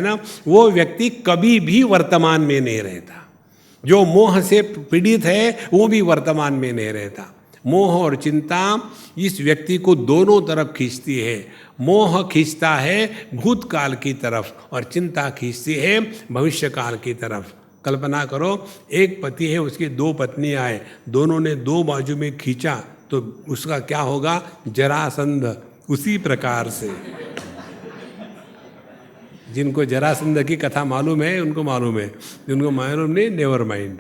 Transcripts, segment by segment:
ना, वो व्यक्ति कभी भी वर्तमान में नहीं रहता। जो मोह से पीड़ित है वो भी वर्तमान में नहीं रहता। मोह और चिंता इस व्यक्ति को दोनों तरफ खींचती है। मोह खींचता है भूतकाल की तरफ और चिंता खींचती है भविष्यकाल की तरफ। कल्पना करो, एक पति है, उसकी दो पत्नियां आए, दोनों ने दो बाजू में खींचा तो उसका क्या होगा? जरासंध। उसी प्रकार से जिनको जरासंध की कथा मालूम है उनको मालूम है, जिनको मालूम नहीं नेवर माइंड।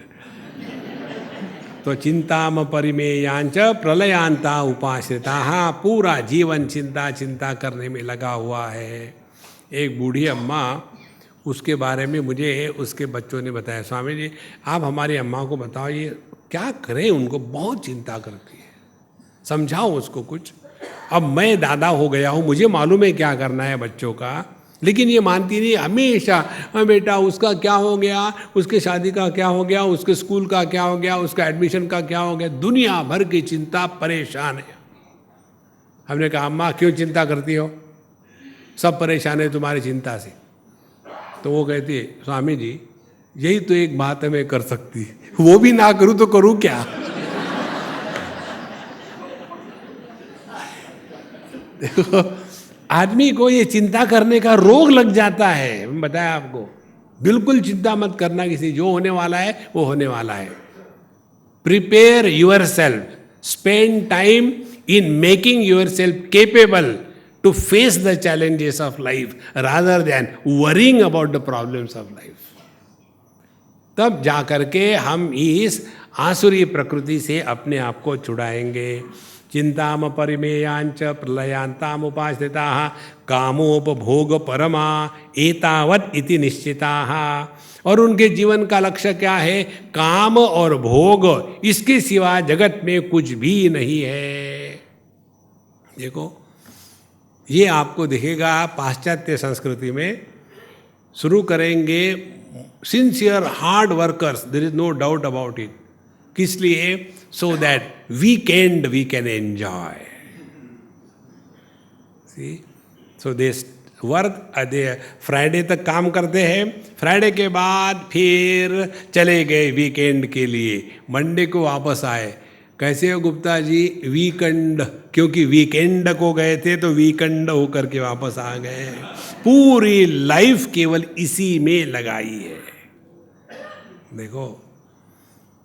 तो चिंताम परिमेयांच प्रलयांता उपाश्रिता। पूरा जीवन चिंता चिंता करने में लगा हुआ है। एक बूढ़ी अम्मा, उसके बारे में मुझे उसके बच्चों ने बताया, स्वामी जी आप हमारी अम्मा को बताओ ये क्या करें, उनको बहुत चिंता करती है, समझाओ उसको कुछ। अब मैं दादा हो गया हूँ, मुझे मालूम है क्या करना है बच्चों का, लेकिन ये मानती नहीं। हमेशा हाँ बेटा उसका क्या हो गया, उसके शादी का क्या हो गया, उसके स्कूल का क्या हो गया, उसका एडमिशन का क्या हो गया, दुनिया भर की चिंता, परेशान है। हमने कहा अम्मा क्यों चिंता करती हो, सब परेशान है तुम्हारी चिंता से। तो वो कहती है स्वामी जी यही तो एक बात है मैं कर सकती, वो भी ना करूँ तो करूँ क्या। देखो आदमी को ये चिंता करने का रोग लग जाता है। मैं बताया आपको, बिल्कुल चिंता मत करना किसी, जो होने वाला है वो होने वाला है। Prepare yourself, spend time in making yourself capable to face the challenges of life rather than worrying about the problems of life. तब जाकर के हम इस आसुरी प्रकृति से अपने आप को छुड़ाएंगे। चिंताम परिमेयांच प्रलयांताम उपाश्रिता कामोपभोग परमा एतावत इति निश्चिता। और उनके जीवन का लक्ष्य क्या है? काम और भोग, इसके सिवा जगत में कुछ भी नहीं है। देखो ये आपको दिखेगा पाश्चात्य संस्कृति में। शुरू करेंगे sincere hard workers, there is no doubt about it. किस लिए? So that weekend we can enjoy. See, so they work, they Friday तक काम करते हैं, फ्राइडे के बाद फिर चले गए वीकेंड के लिए, मंडे को वापस आए। कैसे हो गुप्ता जी? वीकेंड, क्योंकि वीकेंड को गए थे तो वीकेंड होकर के वापस आ गए। पूरी लाइफ केवल इसी में लगाई है। देखो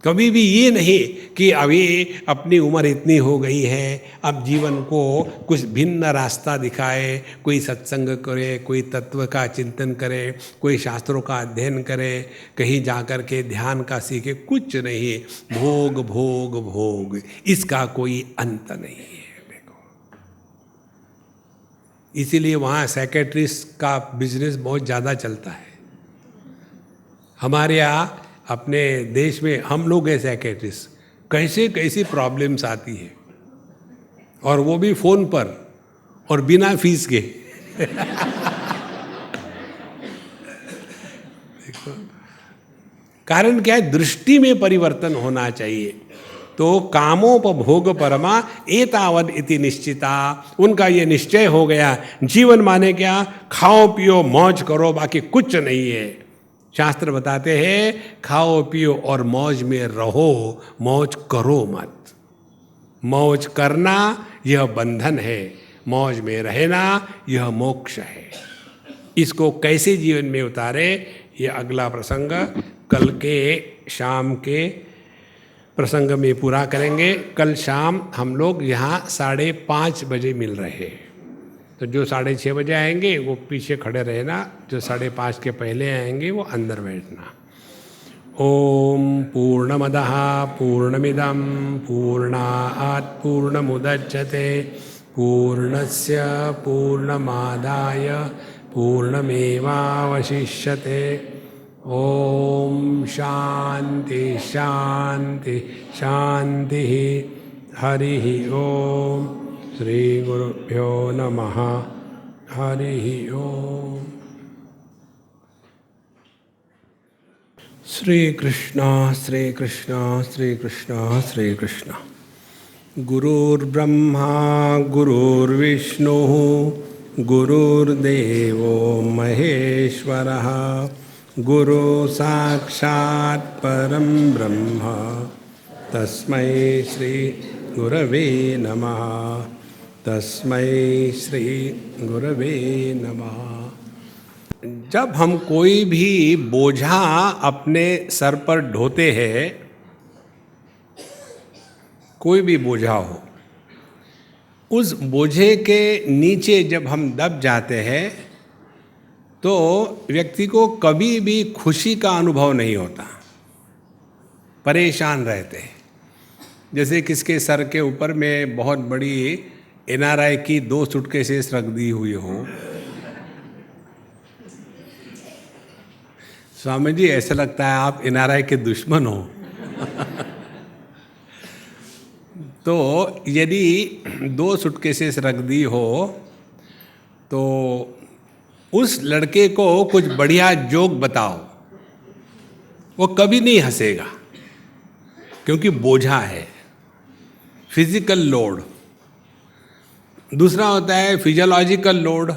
कभी भी ये नहीं कि अभी अपनी उम्र इतनी हो गई है, अब जीवन को कुछ भिन्न रास्ता दिखाए, कोई सत्संग करे, कोई तत्व का चिंतन करे, कोई शास्त्रों का अध्ययन करे, कहीं जाकर के ध्यान का सीखे, कुछ नहीं। भोग भोग भोग, इसका कोई अंत नहीं है। देखो इसीलिए वहाँ सेक्रेटरीज का बिजनेस बहुत ज़्यादा चलता है। हमारे यहाँ अपने देश में हम लोग हैं सेक्रेटरीज, कैसे कैसी प्रॉब्लम्स आती है, और वो भी फोन पर और बिना फीस के। देखो कारण क्या है? दृष्टि में परिवर्तन होना चाहिए। तो कामोपभोग परमा एतावद इति निश्चिता। उनका ये निश्चय हो गया, जीवन माने क्या? खाओ पियो मौज करो, बाकी कुछ नहीं है। शास्त्र बताते हैं खाओ पियो और मौज में रहो, मौज करो मत। मौज करना यह बंधन है, मौज में रहना यह मोक्ष है। इसको कैसे जीवन में उतारे, ये अगला प्रसंग कल के शाम के प्रसंग में पूरा करेंगे। कल शाम हम लोग यहाँ 5:30 बजे मिल रहे हैं, तो जो 6:30 बजे आएंगे वो पीछे खड़े रहना, जो 5:30 के पहले आएंगे वो अंदर बैठना। ओम पूर्णमदः पूर्णमिदं पूर्णात् पूर्णमुदच्यते पूर्णस्य पूर्णमादाय पूर्णमेवावशिष्यते। ओम शांति शांति शांति। हरि ओम। श्री गुरुभ्यो नमः। हरि ओम। श्री कृष्ण श्री कृष्ण श्री कृष्ण श्री कृष्ण। गुरुर्ब्रह्मा गुरुर्विष्णु गुरुर्देवो महेश्वरः गुरु साक्षात् परं ब्रह्म तस्मै श्री गुरवे नमः। तस्मै श्री गुरवे नमः। जब हम कोई भी बोझा अपने सर पर ढोते हैं, कोई भी बोझा हो, उस बोझे के नीचे जब हम दब जाते हैं तो व्यक्ति को कभी भी खुशी का अनुभव नहीं होता, परेशान रहते हैं। जैसे किसके सर के ऊपर में बहुत बड़ी NRI की 2 सूटकेसेस रख दी हुई हो। स्वामी जी, ऐसा लगता है आप NRI के दुश्मन हो। तो यदि 2 सूटकेसेस रख दी हो तो उस लड़के को कुछ बढ़िया जोक बताओ, वो कभी नहीं हंसेगा, क्योंकि बोझा है, फिजिकल लोड। दूसरा होता है फिजियोलॉजिकल लोड।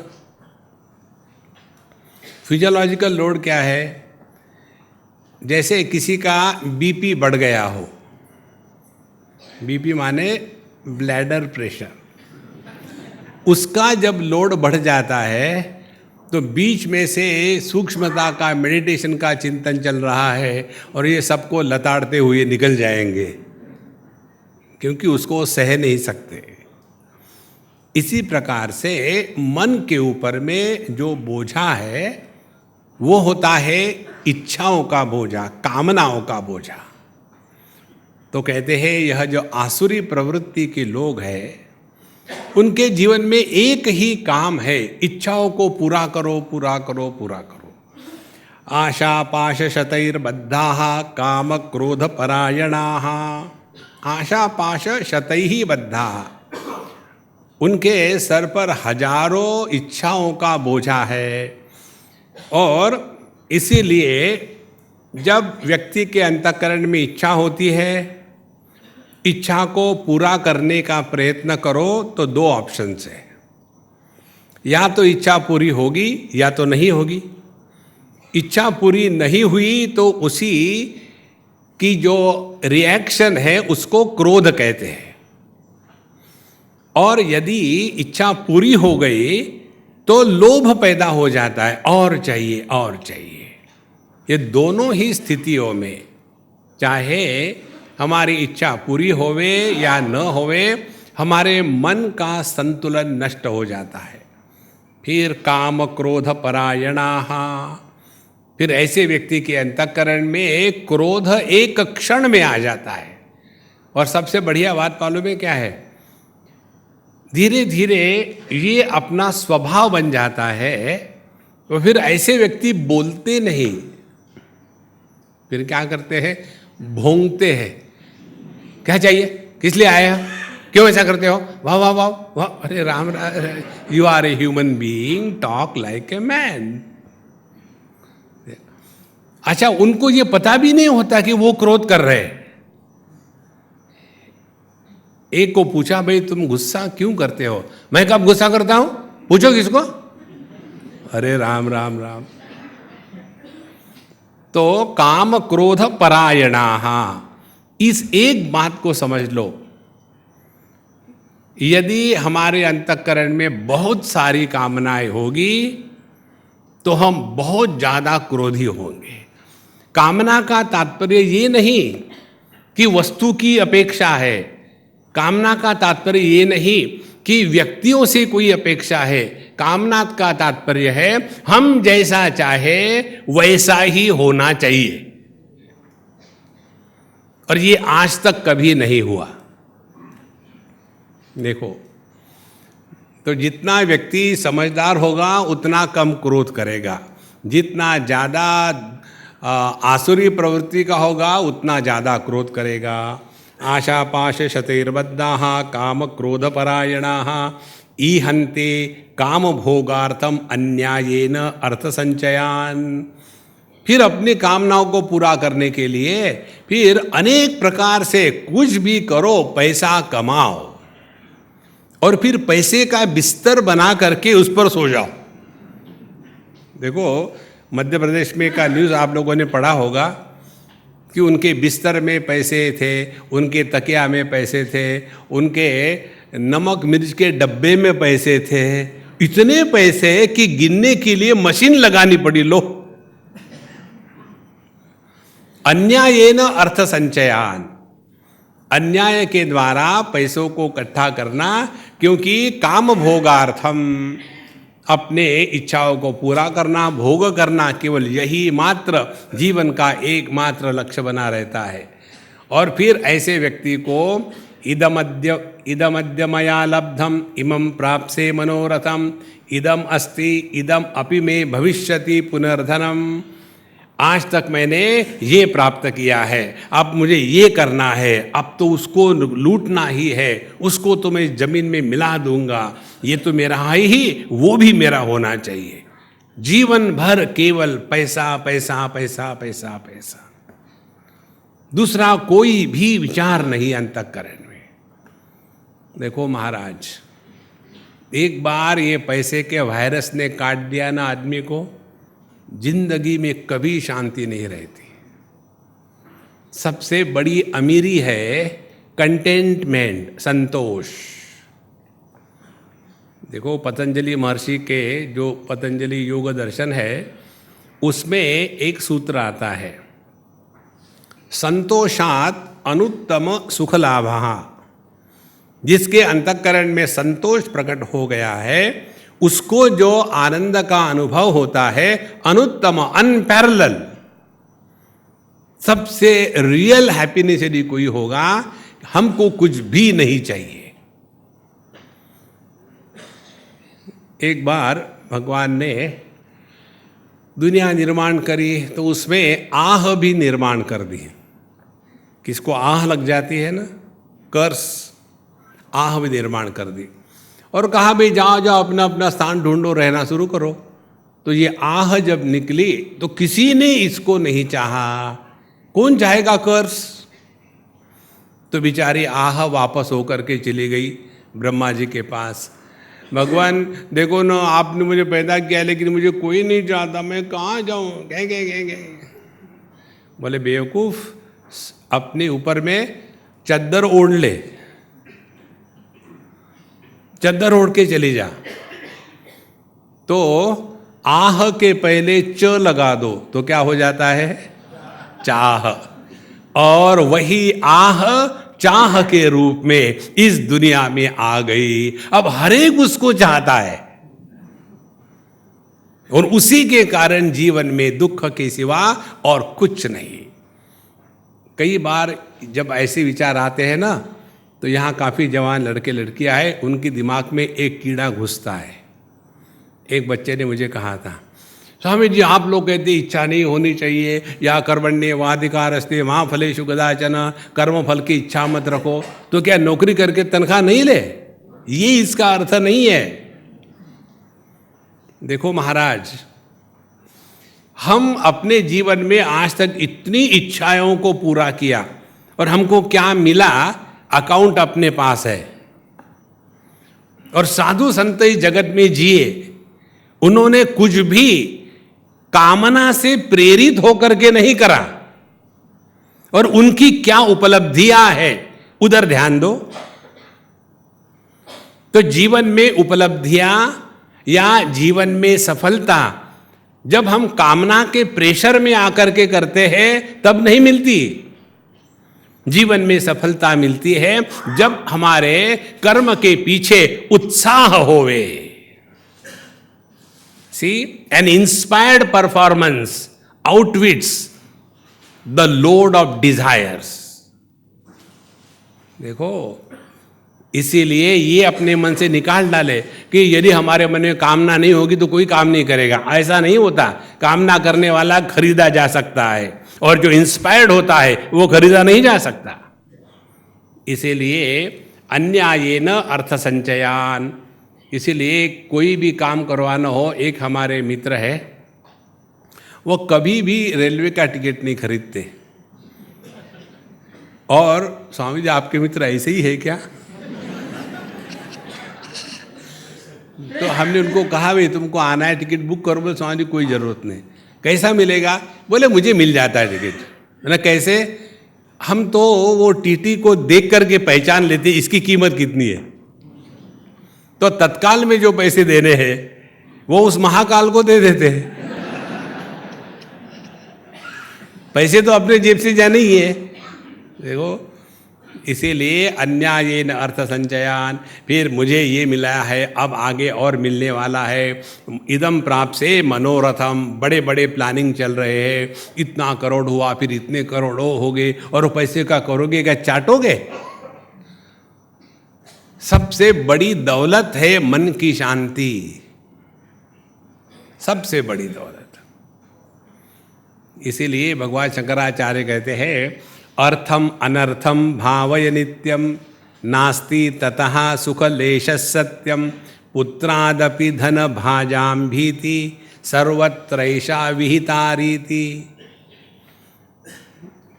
फिजियोलॉजिकल लोड क्या है? जैसे किसी का BP बढ़ गया हो, BP माने ब्लैडर प्रेशर, उसका जब लोड बढ़ जाता है तो बीच में से सूक्ष्मता का, मेडिटेशन का चिंतन चल रहा है और ये सबको लताड़ते हुए निकल जाएंगे, क्योंकि उसको सह नहीं सकते। इसी प्रकार से मन के ऊपर में जो बोझा है वो होता है इच्छाओं का बोझा, कामनाओं का बोझा। तो कहते हैं यह जो आसुरी प्रवृत्ति के लोग हैं, उनके जीवन में एक ही काम है, इच्छाओं को पूरा करो, पूरा करो, पूरा करो। आशा पाश शतैर्बद्धाः काम क्रोध परायणाः। आशा पाश शतैः बद्धाः, उनके सर पर हजारों इच्छाओं का बोझा है। और इसीलिए जब व्यक्ति के अंतःकरण में इच्छा होती है, इच्छा को पूरा करने का प्रयत्न करो तो 2 ऑप्शंस है, या तो इच्छा पूरी होगी या तो नहीं होगी। इच्छा पूरी नहीं हुई तो उसी की जो रिएक्शन है उसको क्रोध कहते हैं। और यदि इच्छा पूरी हो गई तो लोभ पैदा हो जाता है, और चाहिए और चाहिए। ये दोनों ही स्थितियों में, चाहे हमारी इच्छा पूरी होवे या न होवे, हमारे मन का संतुलन नष्ट हो जाता है। फिर काम क्रोध परायणाः, फिर ऐसे व्यक्ति के अंतःकरण में क्रोध एक क्षण में आ जाता है। और सबसे बढ़िया बात मालूम है क्या है? धीरे धीरे ये अपना स्वभाव बन जाता है। तो फिर ऐसे व्यक्ति बोलते नहीं, फिर क्या करते हैं? भोंगते हैं। क्या चाहिए? किस लिए आए हो? क्यों ऐसा करते हो? वाह वाह वाह वाह, अरे Ram Ram, you are a human being, talk like a man. अच्छा, उनको ये पता भी नहीं होता कि वो क्रोध कर रहे हैं। एक को पूछा, भाई तुम गुस्सा क्यों करते हो? मैं कब गुस्सा करता हूं? पूछो किसको? अरे राम राम राम। तो काम क्रोध परायणाः, इस एक बात को समझ लो। यदि हमारे अंतःकरण में बहुत सारी कामनाएं होगी तो हम बहुत ज्यादा क्रोधी होंगे। कामना का तात्पर्य ये नहीं कि वस्तु की अपेक्षा है, कामना का तात्पर्य ये नहीं कि व्यक्तियों से कोई अपेक्षा है। कामना का तात्पर्य है हम जैसा चाहे वैसा ही होना चाहिए। और ये आज तक कभी नहीं हुआ। देखो, तो जितना व्यक्ति समझदार होगा उतना कम क्रोध करेगा, जितना ज़्यादा आसुरी प्रवृत्ति का होगा उतना ज़्यादा क्रोध करेगा। आशा पाश शतैर्बद्धाः काम क्रोध परायणाः ईहन्ते काम भोगार्थम अन्यायेन अर्थ संचयान। फिर अपनी कामनाओं को पूरा करने के लिए फिर अनेक प्रकार से कुछ भी करो, पैसा कमाओ। और फिर पैसे का बिस्तर बना करके उस पर सो जाओ। देखो मध्य प्रदेश में का न्यूज़ आप लोगों ने पढ़ा होगा कि उनके बिस्तर में पैसे थे, उनके तकिया में पैसे थे, उनके नमक मिर्च के डब्बे में पैसे थे, इतने पैसे कि गिनने के लिए मशीन लगानी पड़ी। लो, अन्यायेन अर्थ संचयान, अन्याय के द्वारा पैसों को इकट्ठा करना, क्योंकि काम भोगार्थम, अपने इच्छाओं को पूरा करना, भोग करना, केवल यही मात्र जीवन का एकमात्र लक्ष्य बना रहता है। और फिर ऐसे व्यक्ति को इदमद्य मया लब्धम इमं प्राप्से मनोरथम इदम अस्ति इदम अपि मे भविष्यति पुनर्धनम, आज तक मैंने ये प्राप्त किया है, अब मुझे ये करना है, अब तो उसको लूटना ही है, उसको तो मैं जमीन में मिला दूंगा, ये तो मेरा है ही, वो भी मेरा होना चाहिए। जीवन भर केवल पैसा पैसा पैसा पैसा पैसा, दूसरा कोई भी विचार नहीं अंतःकरण में। देखो महाराज, एक बार ये पैसे के वायरस ने काट दिया ना आदमी को, जिंदगी में कभी शांति नहीं रहती। सबसे बड़ी अमीरी है कंटेंटमेंट, संतोष। देखो पतंजलि महर्षि के जो पतंजलि योग दर्शन है, उसमें एक सूत्र आता है, संतोषात अनुत्तम सुख लाभः। जिसके अंतःकरण में संतोष प्रकट हो गया है, उसको जो आनंद का अनुभव होता है, अनुत्तम, अनपैरेलल, सबसे रियल हैप्पीनेस यदि कोई होगा, हमको कुछ भी नहीं चाहिए। एक बार भगवान ने दुनिया निर्माण करी तो उसमें आह भी निर्माण कर दी। किसको आह लग जाती है ना, कर्स, आह भी निर्माण कर दी और कहा भाई जाओ जाओ अपना अपना स्थान ढूंढो, रहना शुरू करो। तो ये आह जब निकली तो किसी ने इसको नहीं चाहा। कौन चाहेगा कर्स? तो बेचारी आह वापस होकर के चली गई ब्रह्मा जी के पास। भगवान देखो ना, आपने मुझे पैदा किया लेकिन मुझे कोई नहीं चाहता, मैं कहाँ जाऊँ? गए। बोले बेवकूफ, अपने ऊपर में चद्दर ओढ़ ले, चद्दर ओढ़ के चली जा। तो आह के पहले च लगा दो तो क्या हो जाता है? चाह। और वही आह चाह के रूप में इस दुनिया में आ गई। अब हर एक उसको चाहता है और उसी के कारण जीवन में दुख के सिवा और कुछ नहीं। कई बार जब ऐसे विचार आते हैं ना, तो यहाँ काफ़ी जवान लड़के लड़कियाँ हैं, उनके दिमाग में एक कीड़ा घुसता है। एक बच्चे ने मुझे कहा था, स्वामी जी आप लोग कहते इच्छा नहीं होनी चाहिए, या कर्मण्येवाधिकारस्ते मा फलेषु कदाचन, कर्म फल की इच्छा मत रखो। तो क्या नौकरी करके तनख्वाह नहीं ले? ये इसका अर्थ नहीं है। देखो महाराज, हम अपने जीवन में आज तक इतनी इच्छाओं को पूरा किया और हमको क्या मिला? अकाउंट अपने पास है। और साधु संत इस जगत में जिए, उन्होंने कुछ भी कामना से प्रेरित होकर के नहीं करा, और उनकी क्या उपलब्धियां हैं उधर ध्यान दो। तो जीवन में उपलब्धियां या जीवन में सफलता जब हम कामना के प्रेशर में आकर के करते हैं तब नहीं मिलती। जीवन में सफलता मिलती है जब हमारे कर्म के पीछे उत्साह होवे। See, an inspired performance outwits the load of desires. देखो, इसीलिए ये अपने मन से निकाल डाले कि यदि हमारे मन में कामना नहीं होगी तो कोई काम नहीं करेगा। ऐसा नहीं होता। कामना करने वाला खरीदा जा सकता है और जो इंस्पायर्ड होता है वो खरीदा नहीं जा सकता। इसीलिए अन्यायेन अर्थ संचयान, इसीलिए कोई भी काम करवाना हो, एक हमारे मित्र है, वो कभी भी रेलवे का टिकट नहीं खरीदते। और स्वामी जी आपके मित्र ऐसे ही है क्या? तो हमने उनको कहा भाई तुमको आना है टिकट बुक करो। बोले स्वामी जी कोई ज़रूरत नहीं। कैसा मिलेगा? बोले मुझे मिल जाता है टिकट। ना कैसे? हम तो वो टीटी को देख करके पहचान लेते इसकी कीमत कितनी है। तो तत्काल में जो पैसे देने हैं वो उस महाकाल को दे देते हैं। पैसे तो अपने जेब से जाने ही है। देखो, इसीलिए अन्यायेन अर्थ संचयान, फिर मुझे ये मिला है अब आगे और मिलने वाला है। इदम प्राप्त से मनोरथम, बड़े बड़े प्लानिंग चल रहे हैं। इतना करोड़ हुआ, फिर इतने करोड़ों हो गए, और वो पैसे का करोगे क्या चाटोगे? सबसे बड़ी दौलत है मन की शांति, सबसे बड़ी दौलत। इसीलिए भगवान शंकराचार्य कहते हैं अर्थम अनर्थम भावय नित्यम नास्ति ततः सुख लेश सत्यम पुत्रादपि धन भाजाम भीति सर्वत्रैषा विहिता रीति।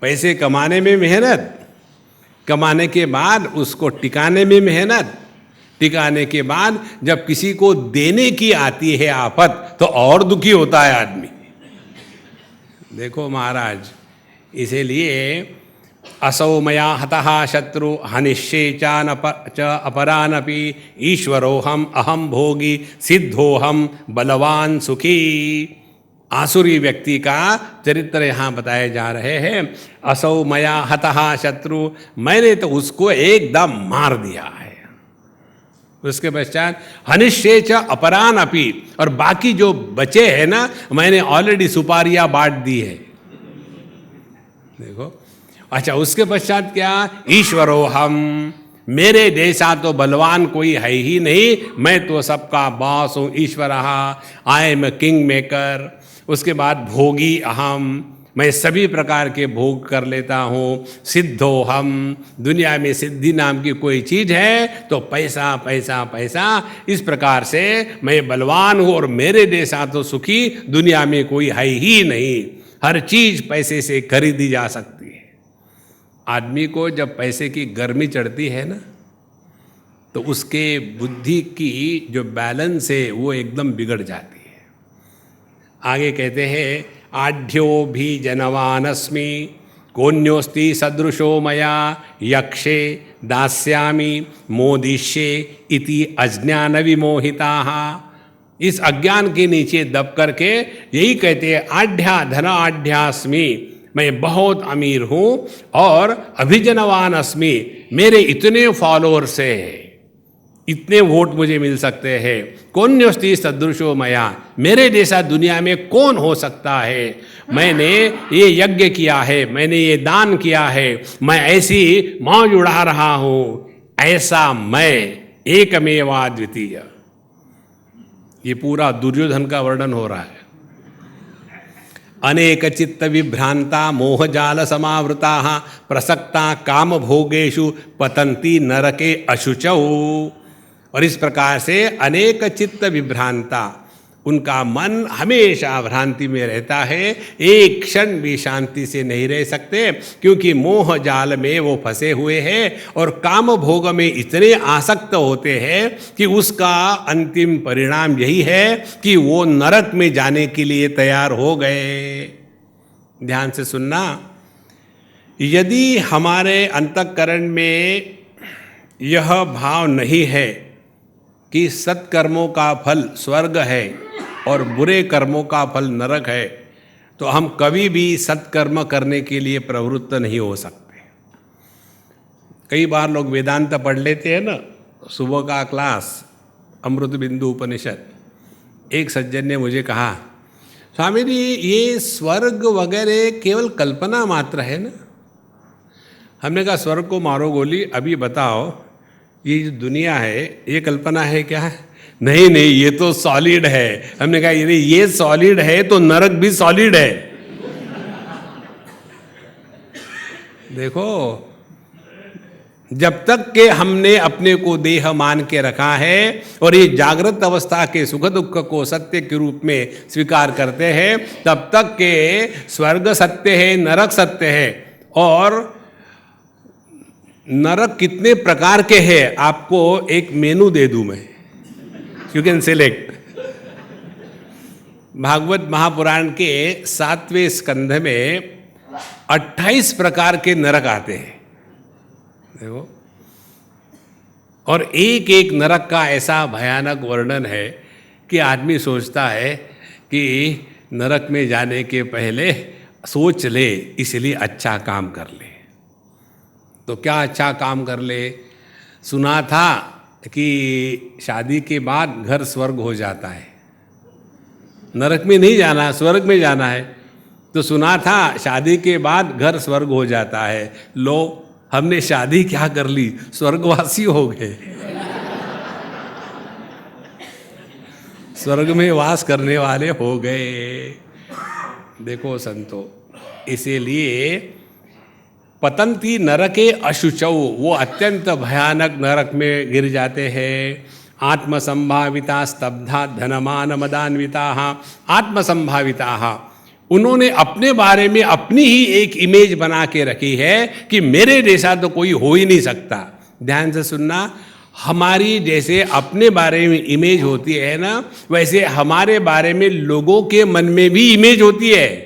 पैसे कमाने में मेहनत, कमाने के बाद उसको टिकाने में मेहनत, टिकाने के बाद जब किसी को देने की आती है आफत तो और दुखी होता है आदमी। देखो महाराज, इसीलिए असौ मया हतः शत्रु हनिष्ये च अपरानपि ईश्वरोहम अहम भोगी सिद्धोहम बलवान सुखी। आसुरी व्यक्ति का चरित्र यहाँ बताए जा रहे हैं। असौ मया हतः शत्रु, मैंने तो उसको एकदम मार दिया है। उसके पश्चात हनिष्ये च अपरान अपि, और बाकी जो बचे हैं ना, मैंने ऑलरेडी सुपारियां बांट दी है। देखो, अच्छा, उसके पश्चात क्या? ईश्वरो हम, मेरे जैसा तो बलवान कोई है ही नहीं, मैं तो सबका बॉस हूँ, ईश्वर, आई एम किंग मेकर। उसके बाद भोगी अहम, मैं सभी प्रकार के भोग कर लेता हूँ। सिद्धो हम, दुनिया में सिद्धि नाम की कोई चीज़ है तो पैसा पैसा पैसा, इस प्रकार से मैं बलवान हूँ, और मेरे जैसा तो सुखी दुनिया में कोई है ही नहीं। हर चीज़ पैसे से खरीदी जा सकती है। आदमी को जब पैसे की गर्मी चढ़ती है ना, तो उसके बुद्धि की जो बैलेंस है वो एकदम बिगड़ जाती है। आगे कहते हैं आढ्यो भी जनवानस्मि कोन्योस्ति सदृशो मया यक्षे दास्यामि मोदिष्ये इति अज्ञान विमोहिताः। इस अज्ञान के नीचे दब करके यही कहते हैं आढ्या धना आढ्यास्मि, मैं बहुत अमीर हूँ और अभिजनवान अस्मि, मेरे इतने फॉलोअर्स हैं, इतने वोट मुझे मिल सकते हैं। कोन्योस्ति सदृशो मया, मेरे जैसा दुनिया में कौन हो सकता है। मैंने ये यज्ञ किया है, मैंने ये दान किया है, मैं ऐसी मौज उड़ा रहा हूँ, ऐसा मैं एकमेवा द्वितीय। ये पूरा दुर्योधन का वर्णन हो रहा है। अनेक चित्त विभ्रांता मोहजाल समावृता प्रसक्ता काम भोगेषु पतंती नरके अशुचौ। और इस प्रकार से अनेक चित्त विभ्रांता, उनका मन हमेशा भ्रांति में रहता है, एक क्षण भी शांति से नहीं रह सकते, क्योंकि मोह जाल में वो फंसे हुए हैं और काम भोग में इतने आसक्त होते हैं कि उसका अंतिम परिणाम यही है कि वो नरक में जाने के लिए तैयार हो गए। ध्यान से सुनना, यदि हमारे अंतःकरण में यह भाव नहीं है कि सत्कर्मों का फल स्वर्ग है और बुरे कर्मों का फल नरक है, तो हम कभी भी सत्कर्म करने के लिए प्रवृत्त नहीं हो सकते। कई बार लोग वेदांत पढ़ लेते हैं ना, सुबह का क्लास अमृत बिंदु उपनिषद, एक सज्जन ने मुझे कहा स्वामी जी ये स्वर्ग वगैरह केवल कल्पना मात्र है ना। हमने कहा स्वर्ग को मारो गोली, अभी बताओ ये जो दुनिया है ये कल्पना है क्या? नहीं नहीं, ये तो सॉलिड है। हमने कहा ये सॉलिड है तो नरक भी सॉलिड है। देखो, जब तक के हमने अपने को देह मान के रखा है और ये जागृत अवस्था के सुख दुख को सत्य के रूप में स्वीकार करते हैं, तब तक के स्वर्ग सत्य है, नरक सत्य है। और नरक कितने प्रकार के हैं आपको एक मेनू दे दूं मैं। You can select. Bhagavata Mahapurana के 7वें स्कंध में 28 प्रकार के नरक आते हैं, देखो। और एक एक नरक का ऐसा भयानक वर्णन है कि आदमी सोचता है कि नरक में जाने के पहले सोच ले, इसलिए अच्छा काम कर ले। तो क्या अच्छा काम कर ले? सुना था कि शादी के बाद घर स्वर्ग हो जाता है, नरक में नहीं जाना, स्वर्ग में जाना है। तो सुना था शादी के बाद घर स्वर्ग हो जाता है। लो, हमने शादी क्या कर ली, स्वर्गवासी हो गए, स्वर्ग में वास करने वाले हो गए। देखो संतो, इसीलिए पतंती नरके अशुचौ, वो अत्यंत भयानक नरक में गिर जाते हैं। आत्मसंभाविता स्तब्धा धनमान मदान्विता। आत्मसंभाविता, उन्होंने अपने बारे में अपनी ही एक इमेज बना के रखी है कि मेरे जैसा तो कोई हो ही नहीं सकता। ध्यान से सुनना, हमारी जैसे अपने बारे में इमेज होती है ना, वैसे हमारे बारे में लोगों के मन में भी इमेज होती है।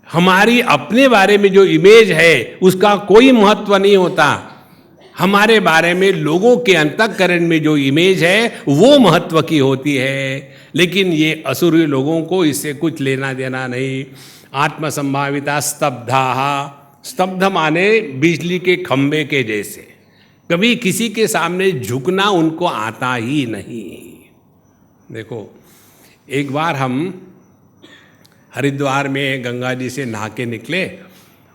हमारी अपने बारे में जो इमेज है उसका कोई महत्व नहीं होता। हमारे बारे में लोगों के अंतःकरण में जो इमेज है वो महत्व की होती है। लेकिन ये असुरी लोगों को इससे कुछ लेना देना नहीं। आत्मसंभाविता स्तब्धा, स्तब्ध माने बिजली के खंभे के जैसे, कभी किसी के सामने झुकना उनको आता ही नहीं। देखो, एक बार हम हरिद्वार में गंगा जी से नहा के निकले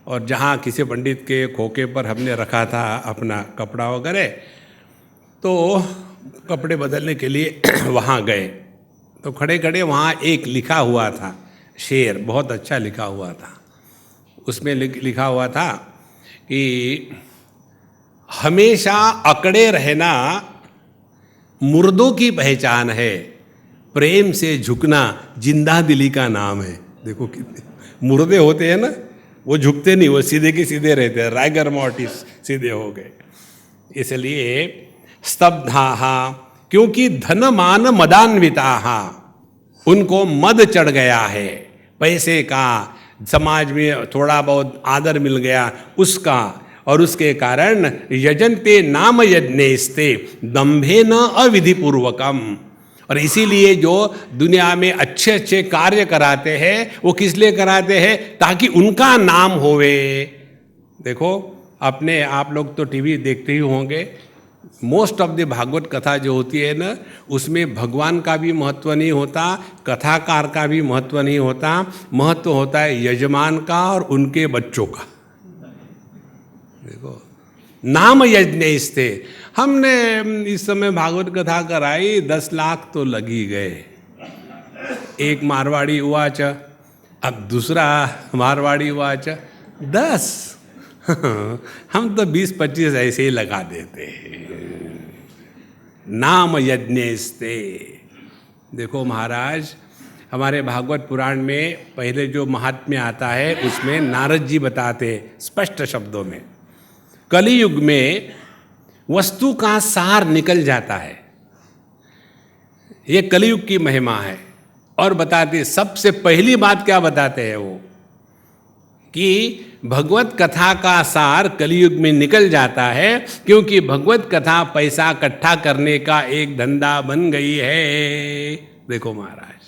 और जहाँ किसी पंडित के खोखे पर हमने रखा था अपना कपड़ा वगैरह, तो कपड़े बदलने के लिए वहाँ गए। तो खड़े खड़े वहाँ एक लिखा हुआ था शेर, बहुत अच्छा लिखा हुआ था। उसमें लिखा हुआ था कि हमेशा अकड़े रहना मुर्दों की पहचान है, प्रेम से झुकना जिंदा दिली का नाम है। देखो कितने मुर्दे होते हैं ना, वो झुकते नहीं, वो सीधे के सीधे रहते हैं, राइगर मॉर्टिस सीधे हो गए। इसलिए स्तब्धा, क्योंकि धन मान मदान्विता, उनको मद चढ़ गया है पैसे का, समाज में थोड़ा बहुत आदर मिल गया उसका, और उसके कारण यजन्ते नाम यज्ञेस्ते दंभे न अविधिपूर्वकम। और इसीलिए जो दुनिया में अच्छे अच्छे कार्य कराते हैं वो किस लिए कराते हैं? ताकि उनका नाम होवे। देखो, अपने आप लोग तो टीवी देखते ही होंगे, मोस्ट ऑफ द भागवत कथा जो होती है ना, उसमें भगवान का भी महत्व नहीं होता, कथाकार का भी महत्व नहीं होता, महत्व होता है यजमान का और उनके बच्चों का। देखो, नाम यज्ञ थे। हमने इस समय भागवत कथा कराई, 10 लाख तो लगी गए। एक मारवाड़ी उवाच, अब दूसरा मारवाड़ी उवाच 10। हम तो 20-25 ऐसे ही लगा देते हैं। नाम यज्ञस्ते। देखो महाराज, हमारे भागवत पुराण में पहले जो महात्म्य आता है उसमें नारद जी बताते स्पष्ट शब्दों में, कलियुग में वस्तु का सार निकल जाता है। ये कलियुग की महिमा है। और बताते, सबसे पहली बात क्या बताते हैं वो, कि भगवत कथा का सार कलियुग में निकल जाता है, क्योंकि भगवत कथा पैसा इकट्ठा करने का एक धंधा बन गई है। देखो महाराज,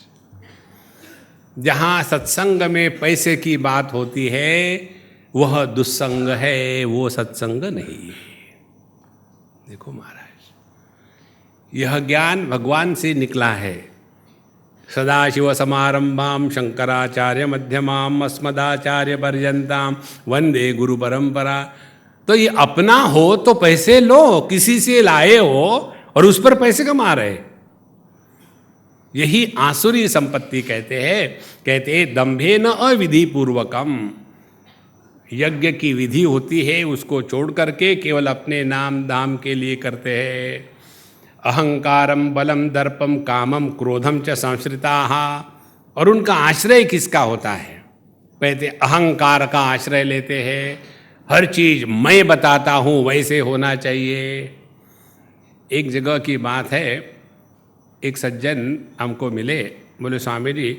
जहाँ सत्संग में पैसे की बात होती है वह दुस्संग है, वो सत्संग नहीं है। देखो महाराज, यह ज्ञान भगवान से निकला है। सदाशिव समारंभाम शंकराचार्य मध्यमाम अस्मदाचार्य पर्यंताम वंदे गुरु परंपरा। तो ये अपना हो तो पैसे लो, किसी से लाए हो और उस पर पैसे कमा रहे, यही आसुरी संपत्ति कहते हैं। कहते हैं दंभे न अविधि पूर्वकम। यज्ञ की विधि होती है, उसको छोड़ करके केवल अपने नाम दाम के लिए करते हैं। अहंकारम बलम दर्पम कामम क्रोधम च संश्रिताः। और उनका आश्रय किसका होता है? कहते अहंकार का आश्रय लेते हैं। हर चीज मैं बताता हूँ वैसे होना चाहिए। एक जगह की बात है, एक सज्जन हमको मिले, बोले स्वामी जी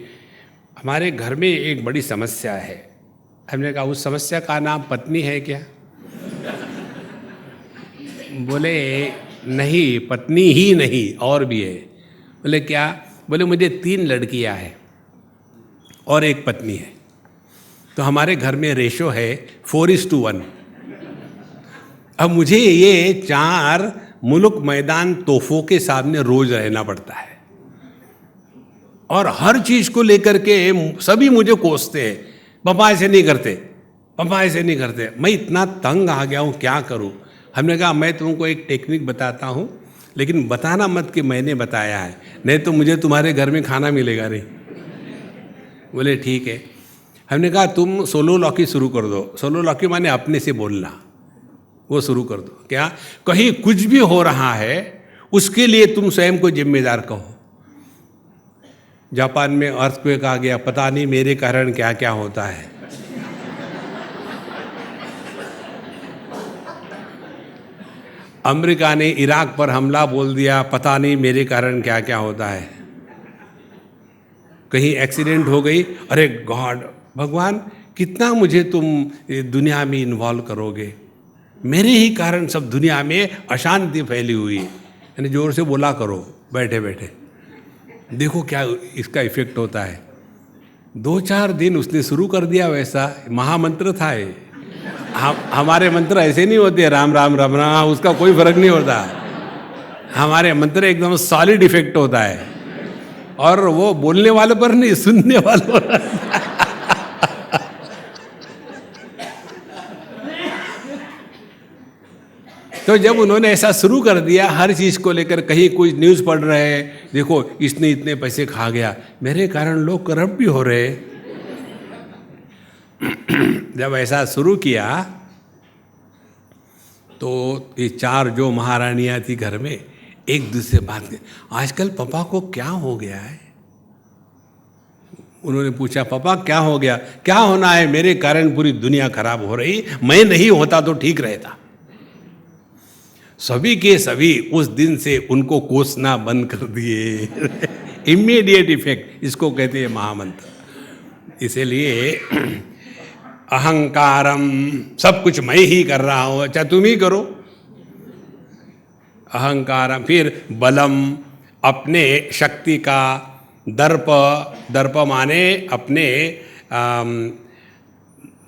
हमारे घर में एक बड़ी समस्या है। हमने कहा उस समस्या का नाम पत्नी है क्या? बोले नहीं, पत्नी ही नहीं और भी है। बोले क्या? बोले मुझे 3 लड़कियां हैं और एक पत्नी है, तो हमारे घर में रेशो है 4:1। अब मुझे ये 4 मुल्क मैदान तोहफों के सामने रोज रहना पड़ता है और हर चीज को लेकर के सभी मुझे कोसते हैं, पापा ऐसे नहीं करते, पापा ऐसे नहीं करते। मैं इतना तंग आ गया हूँ, क्या करूँ? हमने कहा मैं तुमको एक टेक्निक बताता हूँ, लेकिन बताना मत कि मैंने बताया है, नहीं तो मुझे तुम्हारे घर में खाना मिलेगा नहीं। बोले ठीक है। हमने कहा तुम सोलो लॉकी शुरू कर दो। सोलो लॉकी माने अपने से बोलना, वो शुरू कर दो। क्या? कहीं कुछ भी हो रहा है उसके लिए तुम स्वयं को जिम्मेदार कहो। जापान में अर्थक्वेक आ गया, पता नहीं मेरे कारण क्या क्या होता है। अमेरिका ने इराक पर हमला बोल दिया, पता नहीं मेरे कारण क्या क्या होता है। कहीं एक्सीडेंट हो गई, अरे गॉड, भगवान कितना मुझे तुम दुनिया में इन्वॉल्व करोगे, मेरे ही कारण सब दुनिया में अशांति फैली हुई है। यानी जोर से बोला करो बैठे बैठे, देखो क्या इसका इफेक्ट होता है। 2-4 दिन उसने शुरू कर दिया वैसा, महामंत्र था ये। हमारे मंत्र ऐसे नहीं होते, राम राम राम राम, उसका कोई फर्क नहीं होता। हमारे मंत्र एकदम सॉलिड इफेक्ट होता है, और वो बोलने वाले पर नहीं, सुनने वालों पर। तो जब उन्होंने ऐसा शुरू कर दिया, हर चीज को लेकर कहीं कोई न्यूज़ पढ़ रहे हैं, देखो इसने इतने पैसे खा गया, मेरे कारण लोग करप्ट भी हो रहे। जब ऐसा शुरू किया तो ये 4 जो महारानियां थी घर में, एक दूसरे से बात की, आजकल पापा को क्या हो गया है? उन्होंने पूछा पापा क्या हो गया? क्या होना है, मेरे कारण पूरी दुनिया खराब हो रही, मैं नहीं होता तो ठीक रहता। सभी के सभी उस दिन से उनको कोसना बंद कर दिए। इमीडिएट इफेक्ट, इसको कहते हैं महामंत्र। इसीलिए अहंकारम, सब कुछ मैं ही कर रहा हूं, अच्छा तुम ही करो। अहंकारम, फिर बलम, अपने शक्ति का, दर्प, दर्प माने अपने,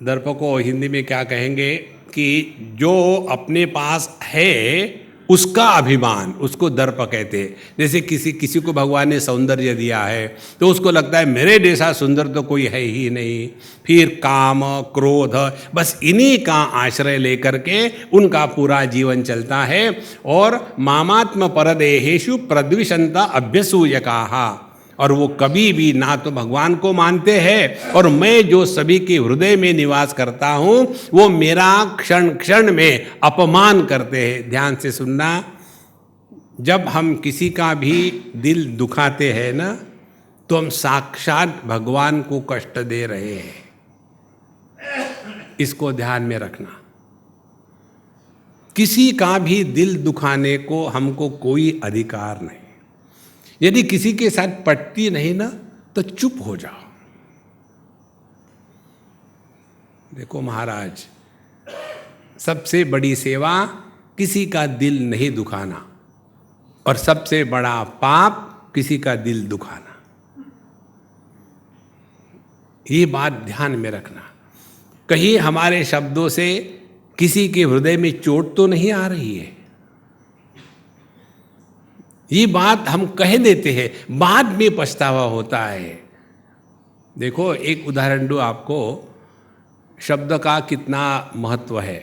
दर्प को हिंदी में क्या कहेंगे कि जो अपने पास है उसका अभिमान, उसको दर्प कहते हैं। जैसे किसी को भगवान ने सौंदर्य दिया है तो उसको लगता है मेरे जैसा सुंदर तो कोई है ही नहीं। फिर काम, क्रोध, बस इन्हीं का आश्रय लेकर के उनका पूरा जीवन चलता है। और मामात्म परदेहेषु प्रद्विषंता अभ्यसूयकाहा, और वो कभी भी ना तो भगवान को मानते हैं, और मैं जो सभी के हृदय में निवास करता हूँ वो मेरा क्षण क्षण में अपमान करते हैं। ध्यान से सुनना, जब हम किसी का भी दिल दुखाते हैं ना, तो हम साक्षात भगवान को कष्ट दे रहे हैं। इसको ध्यान में रखना। किसी का भी दिल दुखाने को हमको कोई अधिकार नहीं। यदि किसी के साथ पटती नहीं ना तो चुप हो जाओ। देखो महाराज, सबसे बड़ी सेवा किसी का दिल नहीं दुखाना, और सबसे बड़ा पाप किसी का दिल दुखाना। ये बात ध्यान में रखना। कहीं हमारे शब्दों से किसी के हृदय में चोट तो नहीं आ रही है। ये बात हम कह देते हैं, बाद में पछतावा होता है। देखो एक उदाहरण दूं आपको, शब्द का कितना महत्व है।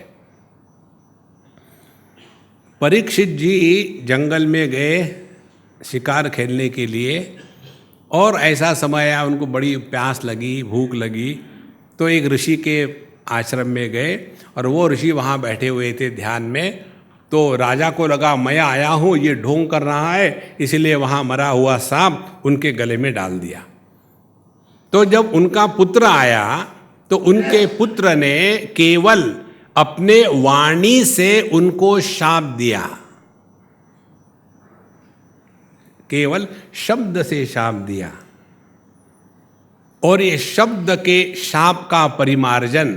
परीक्षित जी जंगल में गए शिकार खेलने के लिए, और ऐसा समय आया उनको बड़ी प्यास लगी, भूख लगी, तो एक ऋषि के आश्रम में गए, और वो ऋषि वहाँ बैठे हुए थे ध्यान में। तो राजा को लगा मैं आया हूँ, ये ढोंग कर रहा है, इसलिए वहाँ मरा हुआ सांप उनके गले में डाल दिया। तो जब उनका पुत्र आया तो उनके पुत्र ने केवल अपने वाणी से उनको शाप दिया। केवल शब्द से शाप दिया। और ये शब्द के शाप का परिमार्जन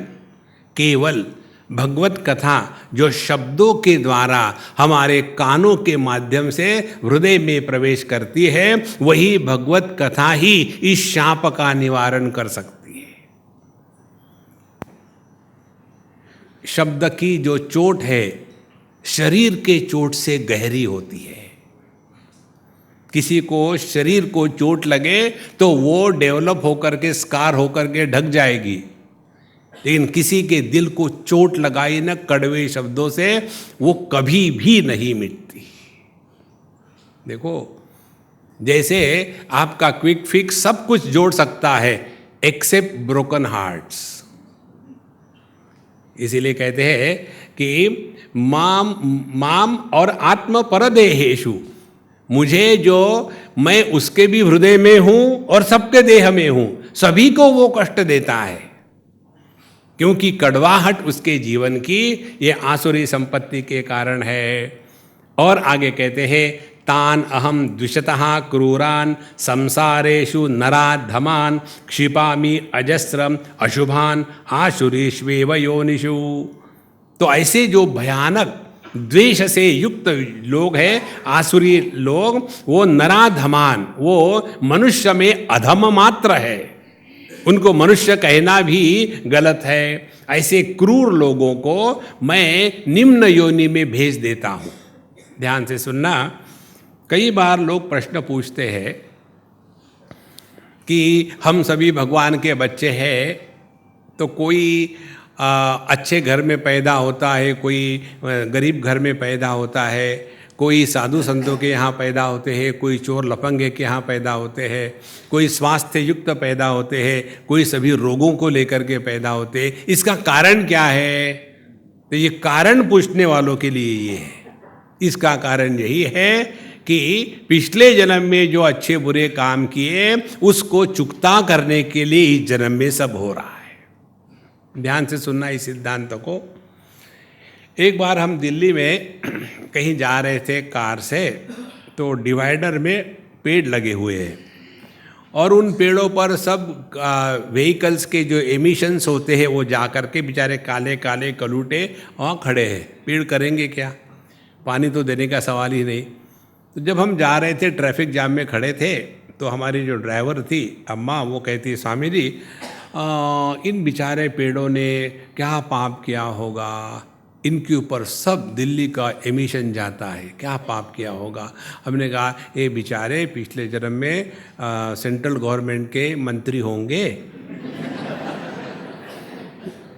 केवल भगवत कथा जो शब्दों के द्वारा हमारे कानों के माध्यम से हृदय में प्रवेश करती है, वही भगवत कथा ही इस शाप का निवारण कर सकती है। शब्द की जो चोट है शरीर के चोट से गहरी होती है। किसी को शरीर को चोट लगे तो वो डेवलप होकर के स्कार होकर के ढक जाएगी, लेकिन किसी के दिल को चोट लगाई न कड़वे शब्दों से, वो कभी भी नहीं मिटती। देखो, जैसे आपका क्विक फिक्स सब कुछ जोड़ सकता है एक्सेप्ट ब्रोकन हार्ट्स। इसीलिए कहते हैं कि माम और आत्म परदेहेषु, मुझे जो मैं उसके भी हृदय में हूं और सबके देह में हूं, सभी को वो कष्ट देता है, क्योंकि कड़वाहट उसके जीवन की ये आसुरी संपत्ति के कारण है। और आगे कहते हैं तान अहम द्विषतः क्रूरान संसारेषु नराधमान क्षिपामि अजस्रम अशुभान आसुरीष्वेव योनिषु। तो ऐसे जो भयानक द्वेष से युक्त लोग हैं, आसुरी लोग, वो नराधमान, वो मनुष्य में अधम मात्र है, उनको मनुष्य कहना भी गलत है। ऐसे क्रूर लोगों को मैं निम्न योनि में भेज देता हूँ। ध्यान से सुनना, कई बार लोग प्रश्न पूछते हैं कि हम सभी भगवान के बच्चे हैं, तो कोई अच्छे घर में पैदा होता है, कोई गरीब घर में पैदा होता है, कोई साधु संतों के यहाँ पैदा होते हैं, कोई चोर लफंगे के यहाँ पैदा होते हैं, कोई स्वास्थ्य युक्त पैदा होते हैं, कोई सभी रोगों को लेकर के पैदा होते हैं। इसका कारण क्या है? तो ये कारण पूछने वालों के लिए ये है। इसका कारण यही है कि पिछले जन्म में जो अच्छे बुरे काम किए उसको चुकता करने के लिए इस जन्म में सब हो रहा है। ध्यान से सुनना इस सिद्धांत को। एक बार हम दिल्ली में कहीं जा रहे थे कार से, तो डिवाइडर में पेड़ लगे हुए हैं और उन पेड़ों पर सब व्हीकल्स के जो एमिशंस होते हैं वो जा कर के बेचारे काले काले कलूटे वहाँ खड़े हैं। पेड़ करेंगे क्या? पानी तो देने का सवाल ही नहीं। तो जब हम जा रहे थे, ट्रैफिक जाम में खड़े थे, तो हमारी जो ड्राइवर थी अम्मा, वो कहती स्वामी जी इन बेचारे पेड़ों ने क्या पाप किया होगा, इनके ऊपर सब दिल्ली का एमिशन जाता है, क्या पाप किया होगा। हमने कहा ये बेचारे पिछले जन्म में सेंट्रल गवर्नमेंट के मंत्री होंगे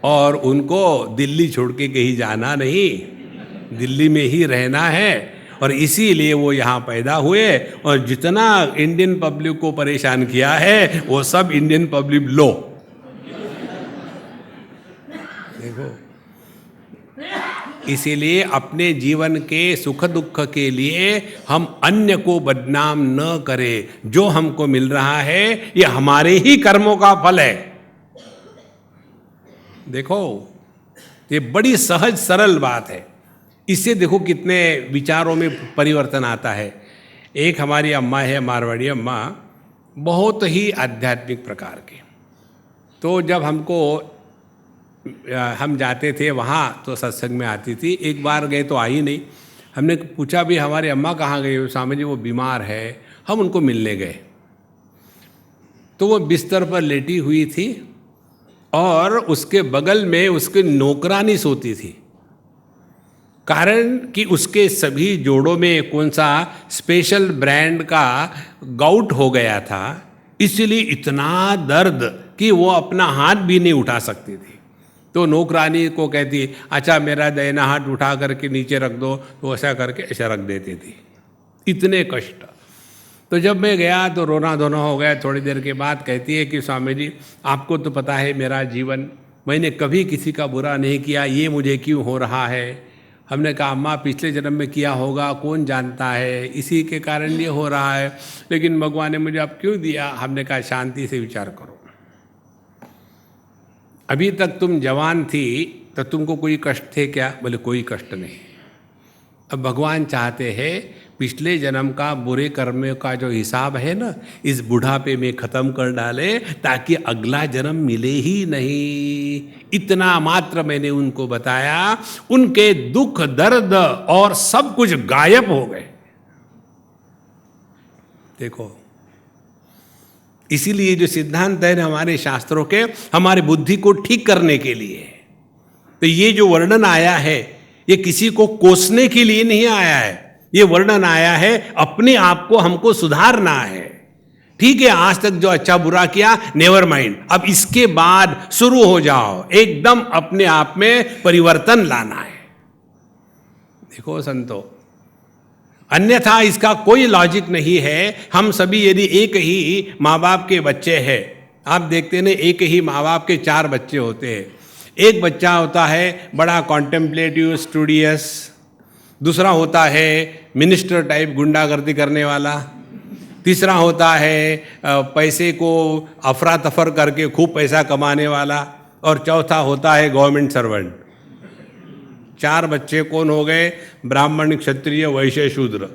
और उनको दिल्ली छोड़ के कहीं जाना नहीं, दिल्ली में ही रहना है, और इसीलिए वो यहाँ पैदा हुए और जितना इंडियन पब्लिक को परेशान किया है वो सब इंडियन पब्लिक लो। देखो, इसीलिए अपने जीवन के सुख दुख के लिए हम अन्य को बदनाम न करें। जो हमको मिल रहा है ये हमारे ही कर्मों का फल है। देखो, ये बड़ी सहज सरल बात है। इससे देखो कितने विचारों में परिवर्तन आता है। एक हमारी अम्मा है, मारवाड़ी अम्मा, बहुत ही आध्यात्मिक प्रकार के। तो जब हम जाते थे वहाँ तो सत्संग में आती थी। एक बार गए तो आई नहीं। हमने पूछा भी हमारी अम्मा कहाँ गई? स्वामी जी वो बीमार है। हम उनको मिलने गए तो वो बिस्तर पर लेटी हुई थी और उसके बगल में उसके नौकरानी सोती थी। कारण कि उसके सभी जोड़ों में कौन सा स्पेशल ब्रांड का गाउट हो गया था, इसलिए इतना दर्द कि वो अपना हाथ भी नहीं उठा सकती थी। तो नौकरानी को कहती अच्छा मेरा दाहिना हाथ उठा करके नीचे रख दो, तो ऐसा करके ऐसा रख देती थी। इतने कष्ट। तो जब मैं गया तो रोना धोना हो गया। थोड़ी देर के बाद कहती है कि स्वामी जी आपको तो पता है मेरा जीवन, मैंने कभी किसी का बुरा नहीं किया, ये मुझे क्यों हो रहा है? हमने कहा अम्मा पिछले जन्म में किया होगा, कौन जानता है, इसी के कारण ये हो रहा है, लेकिन भगवान ने मुझे अब क्यों दिया? हमने कहा शांति से विचार करो। अभी तक तुम जवान थी तो तुमको कोई कष्ट थे क्या? बोले कोई कष्ट नहीं। अब भगवान चाहते हैं पिछले जन्म का बुरे कर्म का जो हिसाब है ना, इस बुढ़ापे में ख़त्म कर डाले ताकि अगला जन्म मिले ही नहीं। इतना मात्र मैंने उनको बताया, उनके दुख दर्द और सब कुछ गायब हो गए। देखो, इसीलिए जो सिद्धांत है हमारे शास्त्रों के, हमारे बुद्धि को ठीक करने के लिए। तो ये जो वर्णन आया है, ये किसी को कोसने के लिए नहीं आया है, ये वर्णन आया है अपने आप को हमको सुधारना है। ठीक है, आज तक जो अच्छा बुरा किया नेवर माइंड, अब इसके बाद शुरू हो जाओ, एकदम अपने आप में परिवर्तन लाना है। देखो संतो, अन्यथा इसका कोई लॉजिक नहीं है। हम सभी यदि एक ही माँ बाप के बच्चे हैं, आप देखते हैं एक ही माँ बाप के 4 बच्चे होते हैं। एक बच्चा होता है बड़ा कॉन्टेम्पलेटिव स्टूडियस, दूसरा होता है मिनिस्टर टाइप गुंडागर्दी करने वाला, तीसरा होता है पैसे को अफरा तफर करके खूब पैसा कमाने वाला, और चौथा होता है गवर्नमेंट सर्वेंट। 4 बच्चे कौन हो गए? ब्राह्मण, क्षत्रिय, वैश्य, शूद्र।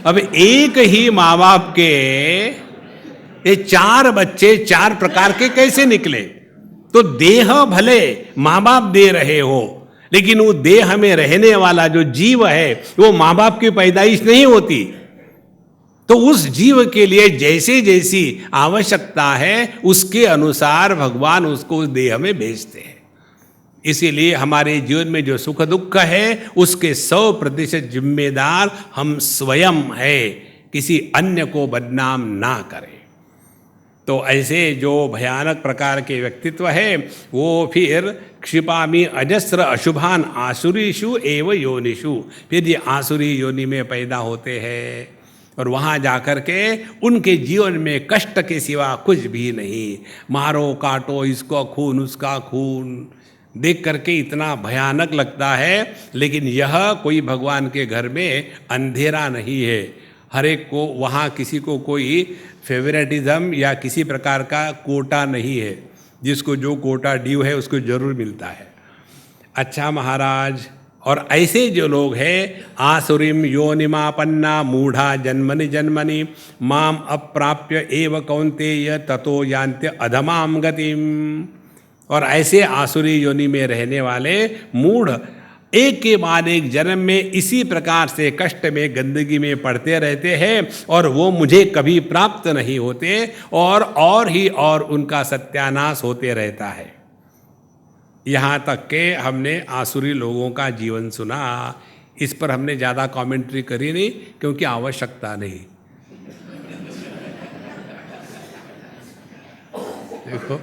अब एक ही माँ बाप के ये 4 बच्चे 4 प्रकार के कैसे निकले? तो देह भले माँ बाप दे रहे हो, लेकिन वो देह में रहने वाला जो जीव है वो माँ बाप की पैदाइश नहीं होती। तो उस जीव के लिए जैसे जैसी आवश्यकता है उसके अनुसार भगवान उसको उस देह में भेजते हैं। इसीलिए हमारे जीवन में जो सुख दुख है उसके 100% जिम्मेदार हम स्वयं है, किसी अन्य को बदनाम ना करें। तो ऐसे जो भयानक प्रकार के व्यक्तित्व है वो फिर क्षिपामि अजस्र अशुभान आसुरीषु एव योनिषु, फिर ये आसुरी योनि में पैदा होते हैं और वहाँ जाकर के उनके जीवन में कष्ट के सिवा कुछ भी नहीं। मारो काटो, इसको खून उसका खून, देख करके इतना भयानक लगता है। लेकिन यह कोई भगवान के घर में अंधेरा नहीं है। हर एक को वहाँ किसी को कोई फेवरेटिज्म या किसी प्रकार का कोटा नहीं है, जिसको जो कोटा ड्यू है उसको जरूर मिलता है। अच्छा महाराज, और ऐसे जो लोग हैं आसुरीम योनिमापन्ना मूढ़ा जन्मनि जन्मनि माम अप्राप्य एव कौन्तेय ततो यान्त्य अधमाम गतिम। और ऐसे आसुरी योनि में रहने वाले मूढ़ एक के बाद एक जन्म में इसी प्रकार से कष्ट में गंदगी में पड़ते रहते हैं और वो मुझे कभी प्राप्त नहीं होते और ही और उनका सत्यानाश होते रहता है। यहाँ तक के हमने आसुरी लोगों का जीवन सुना, इस पर हमने ज़्यादा कमेंट्री करी नहीं क्योंकि आवश्यकता नहीं। देखो